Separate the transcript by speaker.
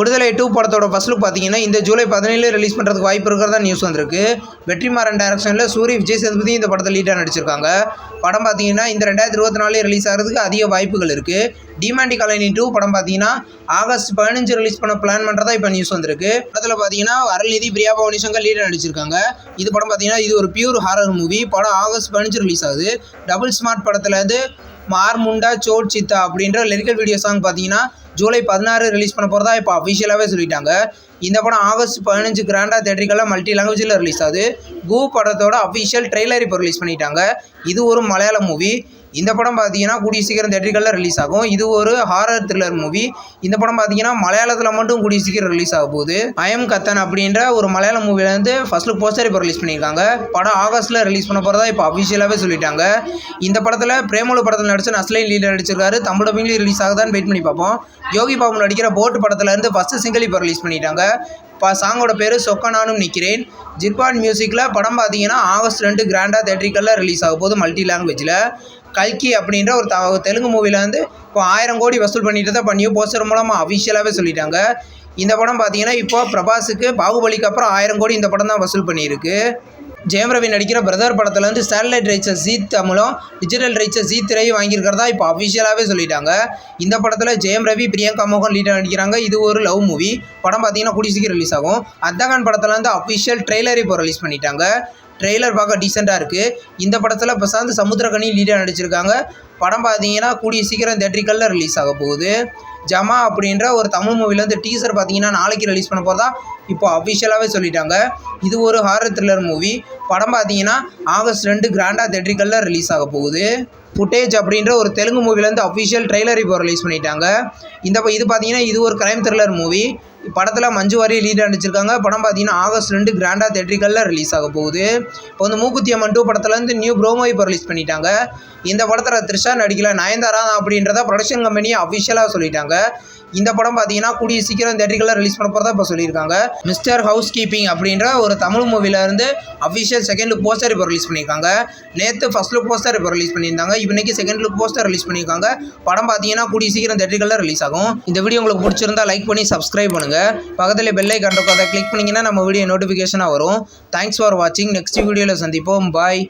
Speaker 1: விடுதலை 2 படத்தோட first look பார்த்தீங்கன்னா இந்த ஜூலை 17 ரிலீஸ் பண்ணுறதுக்கு வாய்ப்பு இருக்கிறதா நியூஸ் வந்திருக்கு. வெற்றிமாறன் டைரக்ஷனில் சூரி, விஜய் சேதுபதி இந்த படத்தை லீடாக நடிச்சிருக்காங்க. படம் பார்த்தீங்கன்னா இந்த 2024 ரிலீஸ் ஆகிறதுக்கு அதிக வாய்ப்புகள் இருக்குது. டிமாண்டி காலனி 2 படம் பார்த்தீங்கன்னா ஆகஸ்ட் 15 ரிலீஸ் பண்ண பிளான் பண்ணுறதா இப்போ நியூஸ் வந்திருக்கு. படத்தில் பார்த்தீங்கன்னா அருள்நிதி, பிரியா பவானி சங்கர் லீடாக நடிச்சிருக்காங்க. இது படம் பார்த்தீங்கன்னா இது ஒரு பியூர் ஹாரர் மூவி. படம் ஆகஸ்ட் 15 ரிலீஸ் ஆகுது. டபுள் ஸ்மார்ட் படத்துலேருந்து மார் முண்டா சோட் சித்தா அப்படின்ற லிரிக்கல் வீடியோ சாங் பார்த்தீங்கன்னா ஜூலை 16 ரிலீஸ் பண்ண போகிறதா இப்போ அஃபிஷியலாகவே சொல்லிட்டாங்க. இந்த படம் ஆகஸ்ட் 15 கிராண்டாக தேட்டரிக்கெல்லாம் மல்டி லாங்குவேஜில் ரிலீஸ் ஆகுது. கூ படத்தோட அஃபிஷியல் ட்ரெய்லர் இப்போ ரிலீஸ் பண்ணிட்டாங்க. இது ஒரு மலையாள மூவி. இந்த படம் பார்த்தீங்கன்னா கூடிய சீக்கிரம் தேட்டரிக்கெல்லாம் ரிலீஸ் ஆகும். இது ஒரு ஹாரர் த்ரில்லர் மூவி. இந்த படம் பார்த்தீங்கன்னா மலையாளத்தில் மட்டும் கூடிய சீக்கிரம் ரிலீஸ் ஆக போகுது. ஐஎம் கத்தன் அப்படின்ற ஒரு மலையாள மூவிலேருந்து ஃபர்ஸ்ட் லுக் போஸ்டர் இப்போ ரிலீஸ் பண்ணியிருக்காங்க. படம் ஆகஸ்ட்டில் ரிலீஸ் பண்ண போகிறதா இப்போ அஃபிஷியலாகவே சொல்லிட்டாங்க. இந்த படத்தில் பிரேமலு படத்தில் நடிச்ச நஸ்லைன் லீடர் நடிச்சிருக்காரு. தமிழ் டப்பிங்லேயும் ரிலீஸ் ஆகுதான்னு வெயிட் பண்ணி பார்ப்போம். யோகி பாபு நடிக்கிற போட் படத்துலேருந்து ஃபஸ்ட்டு சிங்கிள் இப்போ ரிலீஸ் பண்ணிட்டாங்க. சாங்கோட பேர் சொக்க நானும் நிற்கிறேன். ஜிர்பான் மியூசிக்கில் படம் பார்த்தீங்கன்னா ஆகஸ்ட் 2 கிராண்டாக தேட்டரிக்கெல்லாம் ரிலீஸ் ஆக போகுது மல்டி லாங்குவேஜில். கல்கி அப்படின்ற ஒரு தெலுங்கு மூவியில் வந்து இப்போ 1000 கோடி வசூல் பண்ணிட்டு தான் பண்ணியோ போஸ்டர் மூலமாக அஃபிஷியலாகவே சொல்லிட்டாங்க. இந்த படம் பார்த்தீங்கன்னா இப்போ பிரபாஸுக்கு பாகுபலிக்கு அப்புறம் 1000 கோடி இந்த படம் தான் வசூல் பண்ணியிருக்கு. ஜெயம் ரவி நடிக்கிற பிரதர் படத்தில் வந்து சேட்டலைட் ரைட்ஸை ஜீ தமிழும் டிஜிட்டல் ரைட்ஸை ஜீ திரையும் வாங்கியிருக்கிறதா இப்போ அஃபிஷியலாகவே சொல்லிட்டாங்க. இந்த படத்தில் ஜெயம் ரவி, பிரியங்கா மோகன் லீடாக நடிக்கிறாங்க. இது ஒரு லவ் மூவி. படம் பார்த்தீங்கன்னா கூடிய சீக்கிரம் ரிலீஸ் ஆகும். அத்தகான் படத்தில் வந்து அஃபிஷியல் ட்ரெய்லர் இப்போ ரிலீஸ் பண்ணிட்டாங்க. ட்ரெய்லர் பார்க்க டீசெண்டாக இருக்குது. இந்த படத்தில் பிரசாந்த் சமுத்திரகனி லீடாக நடிச்சிருக்காங்க. படம் பார்த்தீங்கன்னா கூடிய சீக்கிரம் தேட்டரிக்கலில் ரிலீஸ் ஆக போகுது. ஜமா அப்படின்ற ஒரு தமிழ் மூவிலேருந்து டீசர் பார்த்தீங்கன்னா நாளைக்கு ரிலீஸ் பண்ண போகிறதா இப்போ அஃபிஷியலாகவே சொல்லிட்டாங்க. இது ஒரு ஹாரர் த்ரில்லர் மூவி. படம் பார்த்தீங்கன்னா ஆகஸ்ட் 2 கிராண்டாக தேட்டரிக்கலில் ரிலீஸ் ஆக போகுது. ஃபுட்டேஜ் அப்படின்ற ஒரு தெலுங்கு மூவிலேருந்து அஃபிஷியல் ட்ரெய்லர் இப்போ ரிலீஸ் பண்ணிட்டாங்க. இது பார்த்தீங்கன்னா இது ஒரு கிரைம் த்ரில்லர் மூவி. படத்தில் மஞ்சு வாரியர் லீடாக நடிச்சிருக்காங்க. படம் பார்த்தீங்கன்னா ஆகஸ்ட் 2 கிராண்டாக தேட்டரிக்கலில் ரிலீஸ் ஆக போகுது. இப்போ வந்து மூக்குத்தி அம்மன் 2 படத்துலேருந்து நியூ ப்ரோமோ இப்போ ரிலீஸ் பண்ணிட்டாங்க. இந்த படத்தில் த்ரிஷா நடிக்கல, நயன்தாரா அப்படின்றத ப்ரொடக்ஷன் கம்பெனியை அஃபிஷியலாக சொல்லிட்டாங்க. இந்த படம் பார்த்தீங்கன்னா கூடிய சீக்கிரம் தேட்டரிக்கலில் ரிலீஸ் பண்ண போகிறதா இப்போ சொல்லியிருக்காங்க. மிஸ்டர் ஹவுஸ் கீப்பிங் அப்படின்ற ஒரு தமிழ் மூவிலேருந்து அஃபிஷியல் செகண்ட் லுக் போஸ்டர் இப்போ ரிலீஸ் பண்ணியிருக்காங்க. நேற்று ஃபர்ஸ்ட் லுக் போஸ்டர் இப்போ ரிலீஸ் பண்ணியிருந்தாங்க. இன்னைக்கு செகண்ட் லுக் போஸ்டர் ரிலீஸ் பண்ணியிருக்காங்க. படம் பார்த்தீங்கன்னா கூடிய சீக்கிரம் தேட்டரிக்கலில் ரிலீஸ் ஆகும். இந்த வீடியோ உங்களுக்கு பிடிச்சிருந்தா லைக் பண்ணி சப்ஸ்கிரைப் பண்ணுங்கள். பக்கத்தில் பெல் ஐகான் இருக்கும், அதை கிளிக் பண்ணிங்கன்னா நம்ம வீடியோ நோட்டிஃபிகேஷனாக வரும். தேங்க்ஸ் ஃபார் வாட்சிங். நெக்ஸ்ட் வீடியோவில் சந்திப்போம். பாய்.